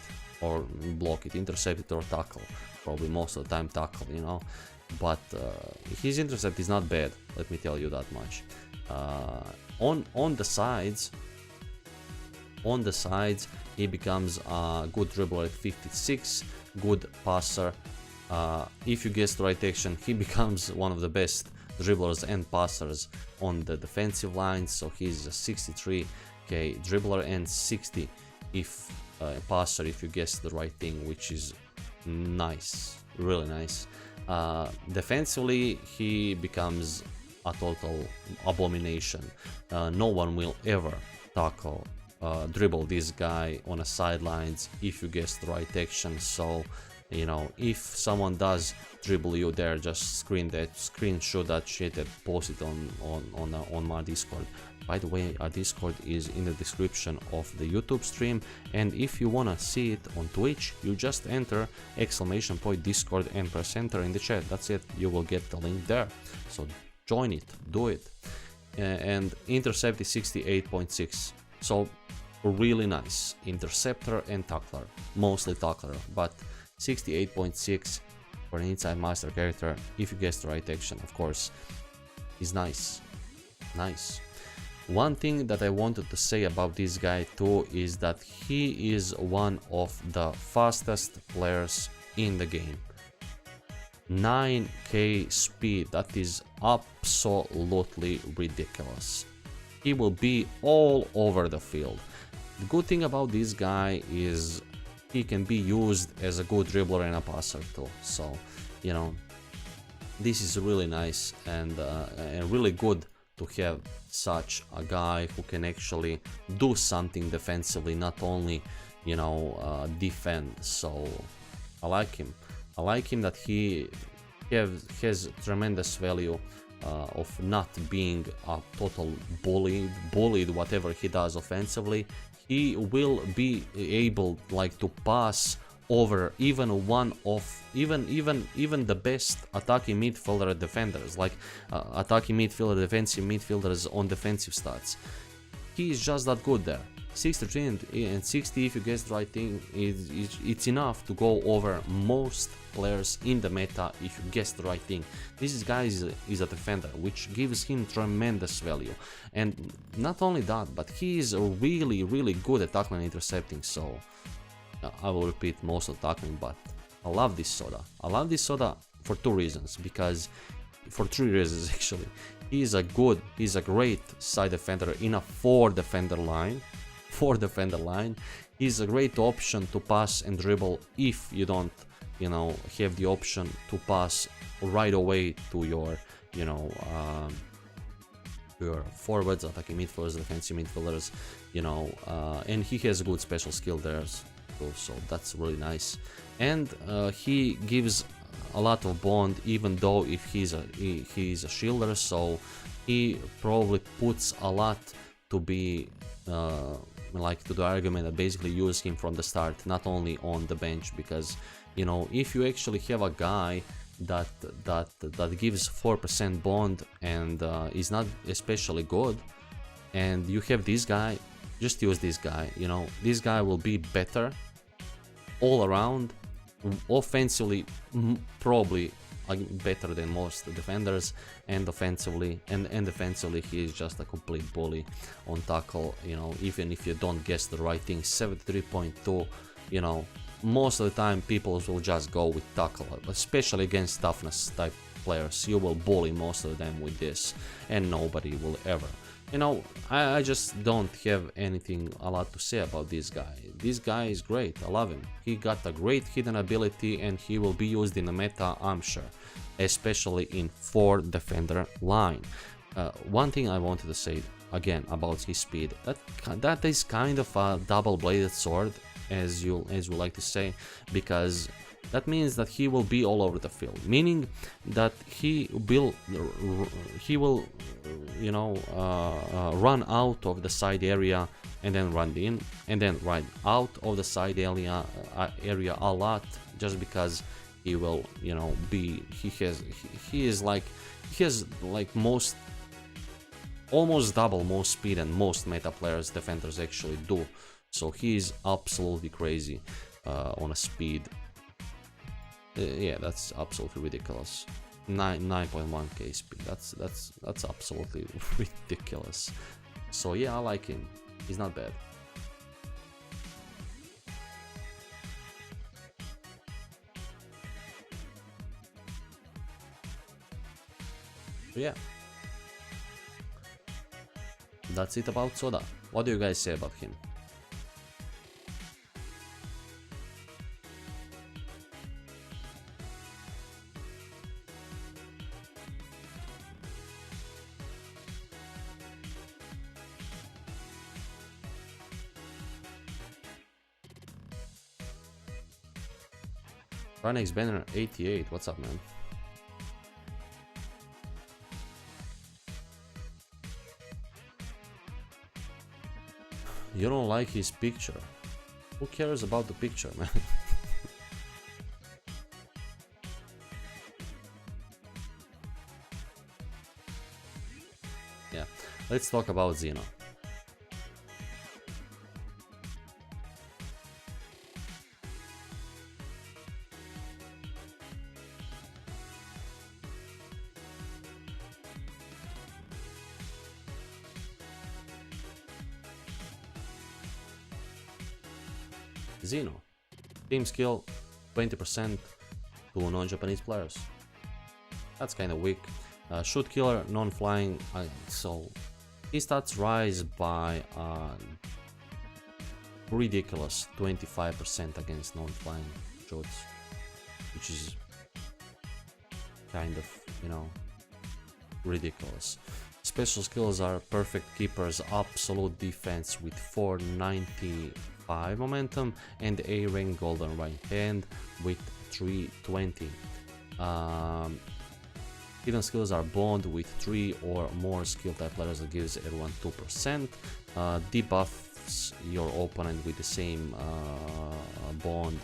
intercept it, or tackle. Probably most of the time tackle, you know, but his intercept is not bad, let me tell you that much. On the sides he becomes a good dribbler at 56, good passer. If you guess the right action, he becomes one of the best dribblers and passers on the defensive line, so he's a 63k dribbler and 60 if passer if you guess the right thing, which is nice, really nice. Defensively he becomes a total abomination. No one will ever dribble this guy on the sidelines if you guess the right action, so you know, if someone does dribble you there, just screenshot that shit and post it on my Discord. By the way, our Discord is in the description of the YouTube stream, and if you wanna see it on Twitch, you just enter !Discord and press enter in the chat. That's it, you will get the link there. So join it, do it. And intercept is 68.6, so really nice interceptor and tackler, mostly tackler, but 68.6 for an inside master character, if you guess the right action, of course, is nice. One thing that I wanted to say about this guy too is that he is one of the fastest players in the game. 9k speed, that is absolutely ridiculous. He will be all over the field. The good thing about this guy is he can be used as a good dribbler and a passer too, so you know, this is really nice and really good to have such a guy who can actually do something defensively, not only, you know, defend. So I like him that he has tremendous value of not being a total bullied whatever he does offensively. He will be able like to pass over even the best attacking midfielder defenders, like attacking midfielder, defensive midfielders on defensive stats. He is just that good there. 63 and 60, if you guess the right thing, it's enough to go over most players in the meta if you guess the right thing. This guy is a defender, which gives him tremendous value. And not only that, but he is really good at tackling and intercepting, so I will repeat most of tackling, but I love this soda. I love this soda for two reasons, for three reasons actually. He's a great side defender in a 4 defender line. He's a great option to pass and dribble if you don't, you know, have the option to pass right away to your, you know, your forwards, attacking midfielders, defensive midfielders, you know, and he has a good special skill there too, so that's really nice. And he gives a lot of bond, even though if he's a shielder, so he probably puts a lot to be like to the argument that basically use him from the start, not only on the bench, because you know, if you actually have a guy that gives 4% bond and is not especially good, and you have this guy, just use this guy. You know, this guy will be better all around. Offensively, probably better than most defenders, and offensively defensively he is just a complete bully on tackle. You know, even if you don't guess the right thing, 73.2, you know, most of the time people will just go with tackle, especially against toughness type players. You will bully most of them with this, and nobody will ever You know, I just don't have anything a lot to say about this guy. This guy is great, I love him. He got a great hidden ability and he will be used in the meta, I'm sure. Especially in 4 defender line. One thing I wanted to say again about his speed, that is kind of a double-bladed sword, as you like to say, because that means that he will be all over the field, meaning that he will you know, run out of the side area and then run in, and then run out of the side area a lot, just because he will, you know, he has like almost double most speed than most meta players, defenders actually do. So he is absolutely crazy on a speed. Yeah, that's absolutely ridiculous. 9.1k speed. That's absolutely ridiculous. So yeah, I like him. He's not bad. So yeah, that's it about Soda. What do you guys say about him? Runx Banner 88, what's up, man? You don't like his picture? Who cares about the picture, man? Yeah, let's talk about Zino. Zino, team skill 20% to non-Japanese players. That's kind of weak. Shoot killer, non-flying, so his stats rise by ridiculous 25% against non-flying shoots, which is kind of, you know, ridiculous. Special skills are perfect keepers, absolute defense with 495 momentum, and A rank golden right hand with 320. Hidden skills are bond with 3 or more skill type letters that gives everyone 2%. Debuffs your opponent with the same bond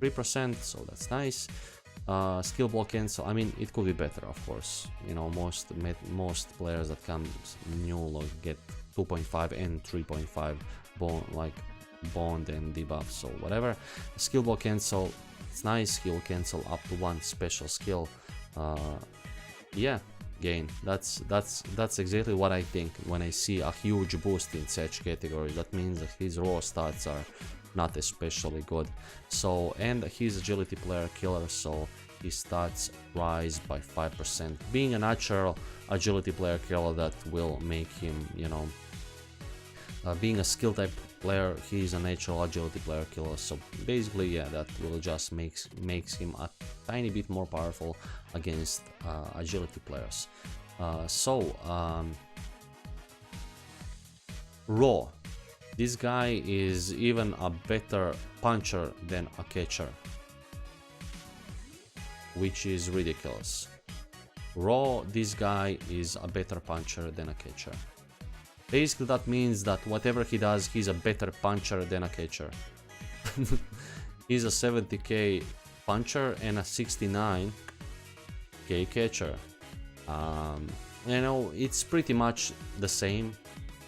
3%, so that's nice. Skill block cancel, I mean, it could be better, of course. You know, most players that come new get 2.5 and 3.5 bond and debuff, so whatever. Skill block cancel, it's nice. Skill cancel up to 1 special skill. Yeah, gain. That's exactly what I think when I see a huge boost in such category. That means that his raw stats are not especially good. So, and he's agility player killer, so his stats rise by 5%. Being a natural agility player killer, that will make him, you know, being a skill type player, he's a natural agility player killer, so basically, yeah, that will just makes him a tiny bit more powerful against agility players. Raw, this guy is even a better puncher than a catcher, which is ridiculous. Raw, this guy is a better puncher than a catcher. Basically, that means that whatever he does, he's a better puncher than a catcher. He's a 70k puncher and a 69k catcher. You know, it's pretty much the same.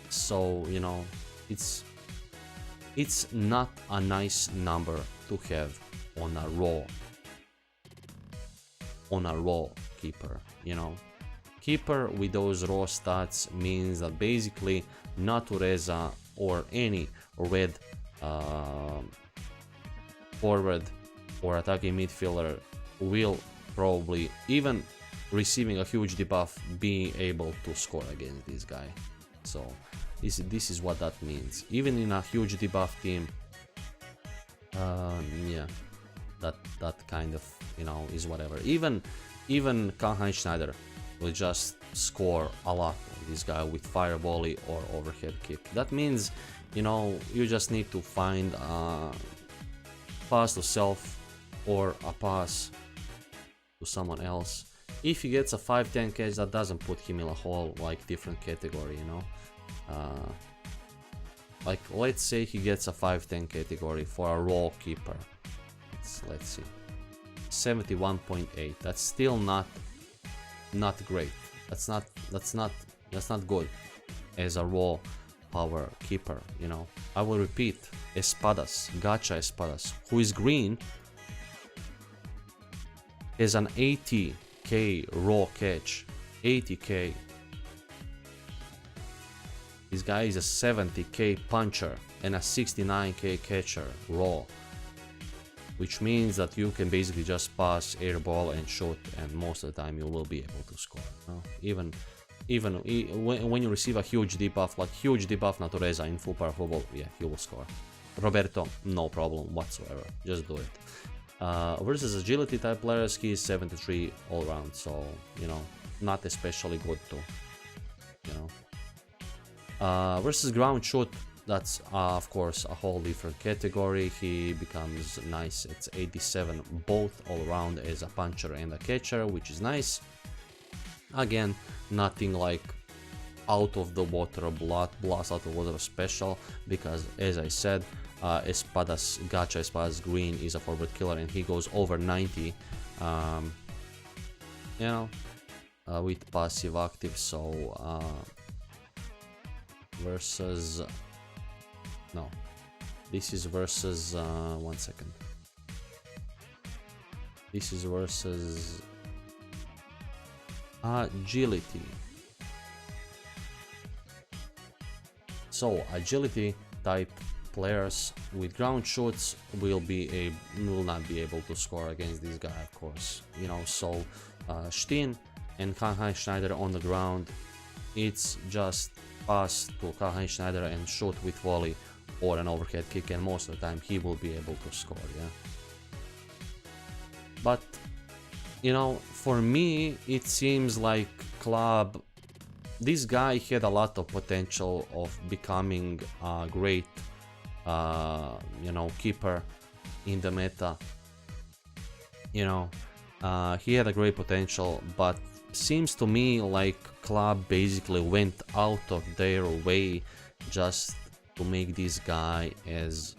So, you know, it's not a nice number to have on a raw keeper, you know. Keeper with those raw stats means that basically Natureza or any red forward or attacking midfielder will probably, even receiving a huge debuff, being able to score against this guy. So this is what that means. Even in a huge debuff team, yeah, that kind of, you know, is whatever. Even Kalheim Schneider will just score a lot on this guy with fire volley or overhead kick. That means, you know, you just need to find a pass to self or a pass to someone else. If he gets a 5-10 catch, that doesn't put him in a whole like different category, you know. Like let's say he gets a 5-10 category for a raw keeper. Let's see, 71.8. That's still not great. That's not good as a raw power keeper, you know. I will repeat, Espadas, Gacha Espadas, who is green, has an 80k raw catch. 80k. This guy is a 70k puncher and a 69k catcher raw, which means that you can basically just pass, airball and shoot, and most of the time you will be able to score, you know? Even when you receive a huge debuff, like huge debuff Natureza in full power football, yeah, he will score. Roberto, no problem whatsoever, just do it. Versus agility type players, he is 73 all round, so, you know, not especially good too, you know. Versus ground shoot, that's of course a whole different category. He becomes nice. It's 87 both all around as a puncher and a catcher, which is nice. Again, nothing like out of the water blast out of the water special, because as I said, Espadas, Gacha Espadas Green is a forward killer and he goes over 90, you know, with passive active. So versus, no, this is versus, one second, this is versus agility. So agility type players with ground shoots will not be able to score against this guy, of course, you know. So Steen and Kalheim Schneider on the ground, it's just pass to Kalheim Schneider and shoot with volley or an overhead kick, and most of the time he will be able to score, yeah. But, you know, for me, it seems like Club, this guy had a lot of potential of becoming a great, you know, keeper in the meta, you know. He had a great potential, but seems to me like Club basically went out of their way just to make this guy as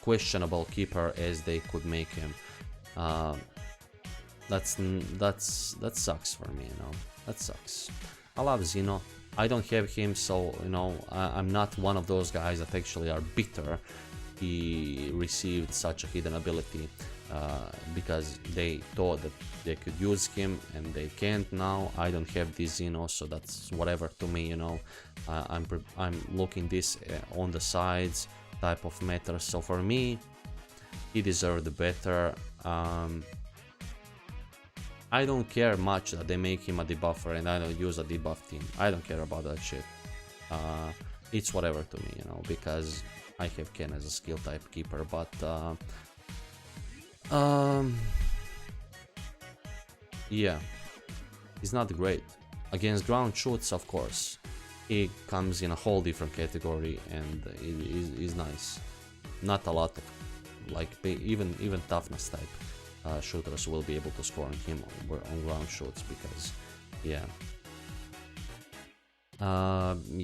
questionable keeper as they could make him. That sucks for me, you know. That sucks. I love Zino. I don't have him, so, you know, I'm not one of those guys that actually are bitter he received such a hidden ability, because they thought that they could use him and they can't now. I don't have this Zino, so that's whatever to me, you know. I'm looking this on the sides type of matter, so for me he deserved better. I don't care much that they make him a debuffer and I don't use a debuff team. I don't care about that shit. It's whatever to me, you know, because I have Ken as a skill type keeper, but yeah, he's not great. Against ground shoots, of course, he comes in a whole different category and is nice. Not a lot of, like, even toughness type shooters will be able to score on him on ground shoots, because yeah,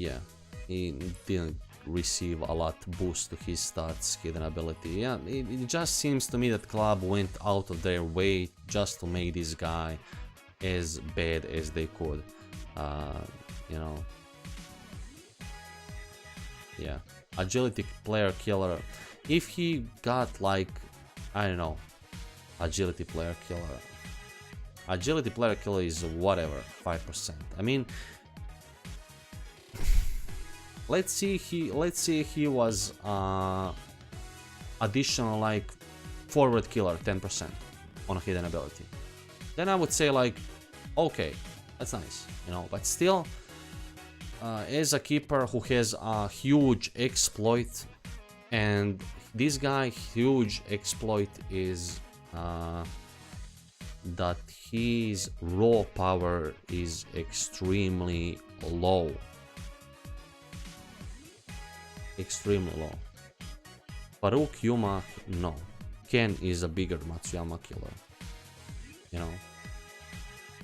yeah, he didn't receive a lot boost to his stats, hidden ability. Yeah, it just seems to me that Club went out of their way just to make this guy as bad as they could, you know. Yeah, agility player killer. If he got like, I don't know, agility player killer. Agility player killer is whatever, 5%. I mean, let's see he was additional like forward killer 10% on a hidden ability. then I would say like, okay, that's nice, you know. But still, as a keeper who has a huge exploit, and this guy huge exploit is that his raw power is extremely low. Extremely low. Faruk Yuma, no. Ken is a bigger Matsuyama killer. You know.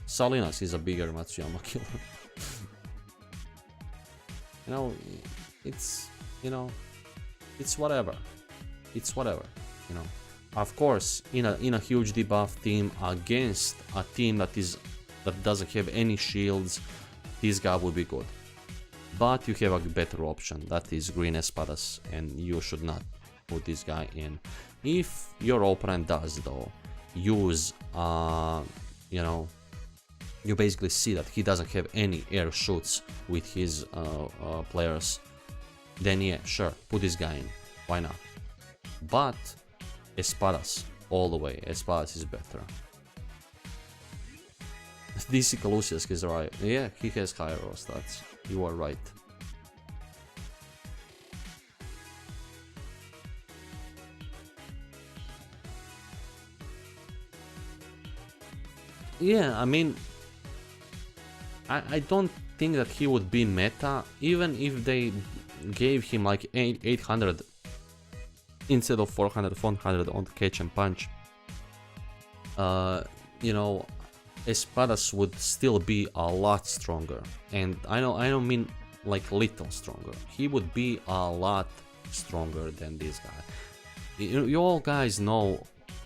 Salinas is a bigger Matsuyama killer. You know, it's, you know, it's whatever. It's whatever, you know. Of course, in a huge debuff team against a team that doesn't have any shields, this guy would be good. But you have a better option, that is Green Espadas, and you should not put this guy in. If your opponent does though use, you know, you basically see that he doesn't have any air shoots with his players, then yeah, sure, put this guy in, why not? But Espadas, all the way, Espadas is better. DC Calusius is right, yeah, he has higher raw stats, you are right. Yeah, I mean, I don't think that he would be meta, even if they gave him like 800 instead of 400, 400 on catch and punch. You know, Espadas would still be a lot stronger, and I don't mean like little stronger. He would be a lot stronger than this guy. You all guys know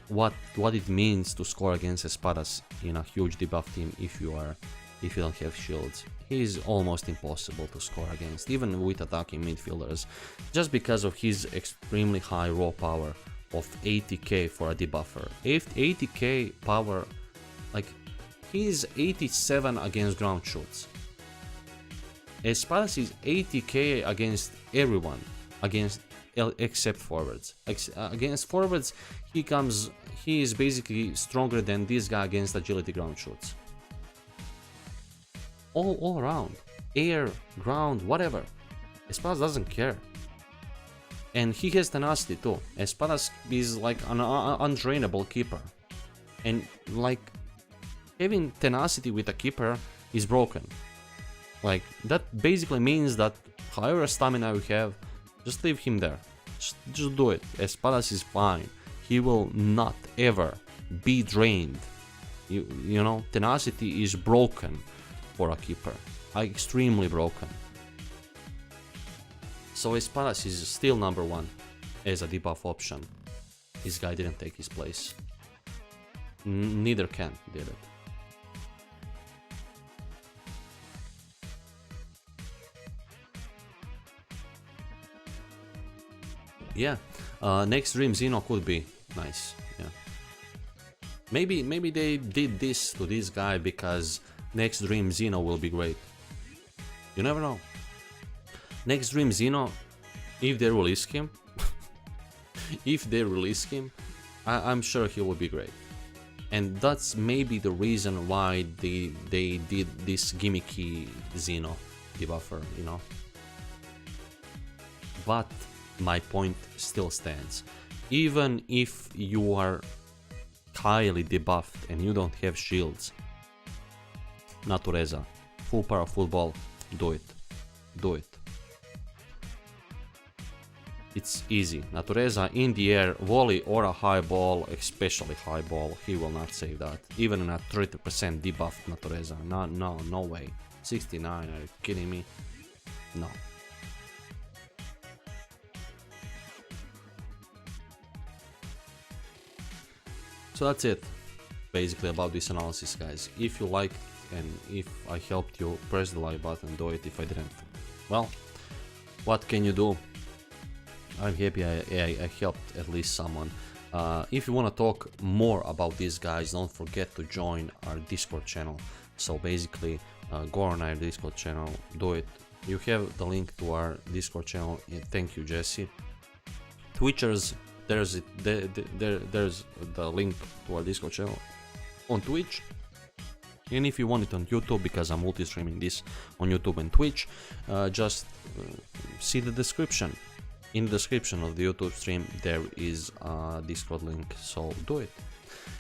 what it means to score against Espadas in a huge debuff team if you don't have shields. He is almost impossible to score against, even with attacking midfielders, just because of his extremely high raw power of 80k for a debuffer. 80k power, like, he is 87 against ground shoots. Espadas is 80k against everyone, except forwards. Against forwards, he is basically stronger than this guy against agility ground shoots. All around, air, ground, whatever. Espadas doesn't care. And he has tenacity too. Espadas is like an untrainable keeper. And like, having tenacity with a keeper is broken. Like, that basically means that however stamina you have, just leave him there. Just do it. Espadas is fine. He will not ever be drained. You know, tenacity is broken for a keeper. Extremely broken. So Espadas is still number one as a debuff option. This guy didn't take his place. Neither Ken did it. Yeah, next Dream Zino could be nice. Yeah, maybe they did this to this guy because next Dream Zino will be great. You never know. Next Dream Zino, if they release him, I'm sure he will be great. And that's maybe the reason why they did this gimmicky Zino debuffer, you know. But my point still stands. Even if you are highly debuffed and you don't have shields, Natureza, full power football, do it. Do it. It's easy. Natureza in the air, volley or a high ball, especially high ball, he will not save that. Even in a 30% debuffed Natureza. No way. 69, are you kidding me? No. So that's it, basically, about this analysis, guys. If you liked and if I helped you, press the like button, do it. If I didn't, well, what can you do? I'm happy I helped at least someone. If you want to talk more about these guys, don't forget to join our Discord channel. So basically, go on our Discord channel, do it. You have the link to our Discord channel. Thank you, Jesse. Twitchers, there's the link to our Discord channel on Twitch. And if you want it on YouTube, because I'm multi-streaming this on YouTube and Twitch, just see the description. In the description of the YouTube stream there is a Discord link, so do it.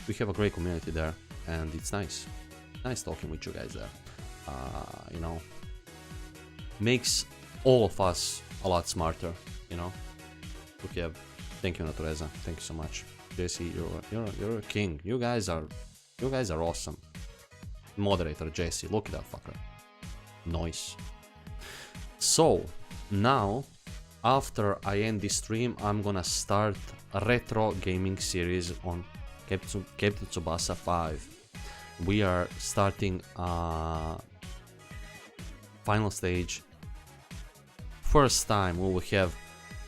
We have a great community there, and it's nice talking with you guys there. You know, makes all of us a lot smarter, you know. Okay, thank you, Natureza. Thank you so much. Jesse, you're a king. You guys are awesome. Moderator Jesse, look at that fucker. Nice. So now, after I end this stream, I'm gonna start a retro gaming series on Captain Tsubasa 5. We are starting final stage. First time we will have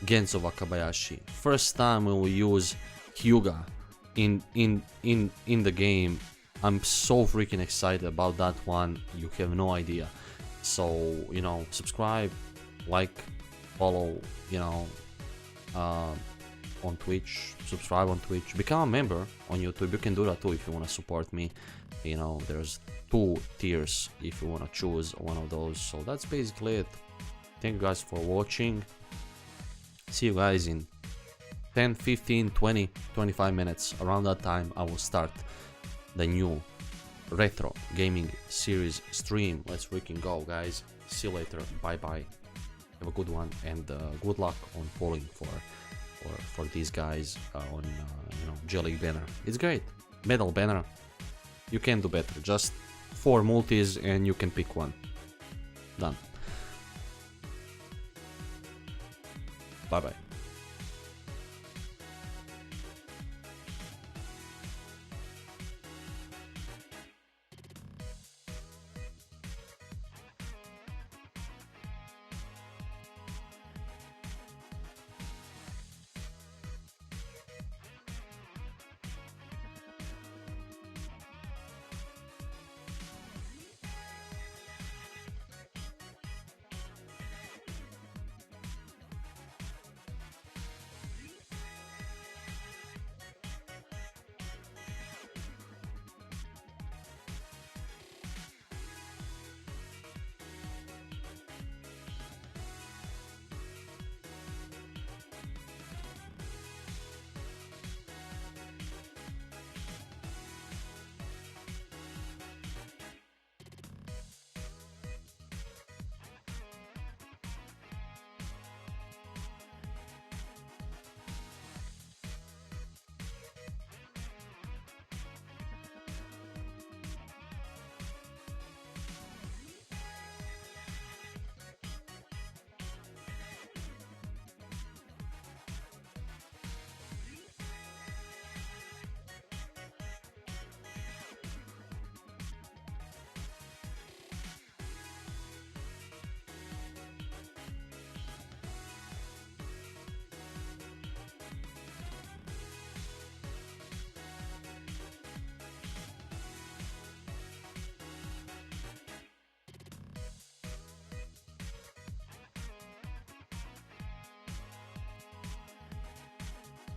Genzo Wakabayashi. First time we will use Hyuga in the game. I'm so freaking excited about that one. You have no idea. So, you know, subscribe, like, follow, you know, on Twitch, subscribe on Twitch, become a member on YouTube. You can do that too if you want to support me. You know, there's 2 tiers if you want to choose one of those. So that's basically it. Thank you guys for watching. See you guys in 10, 15, 20, 25 minutes. Around that time I will start the new retro gaming series stream. Let's freaking go, guys. See you later. Bye bye. Have a good one, and good luck on falling for these guys on you know, Jelly banner. It's great. Medal banner. You can do better. Just 4 multis and you can pick one. Done. Bye bye.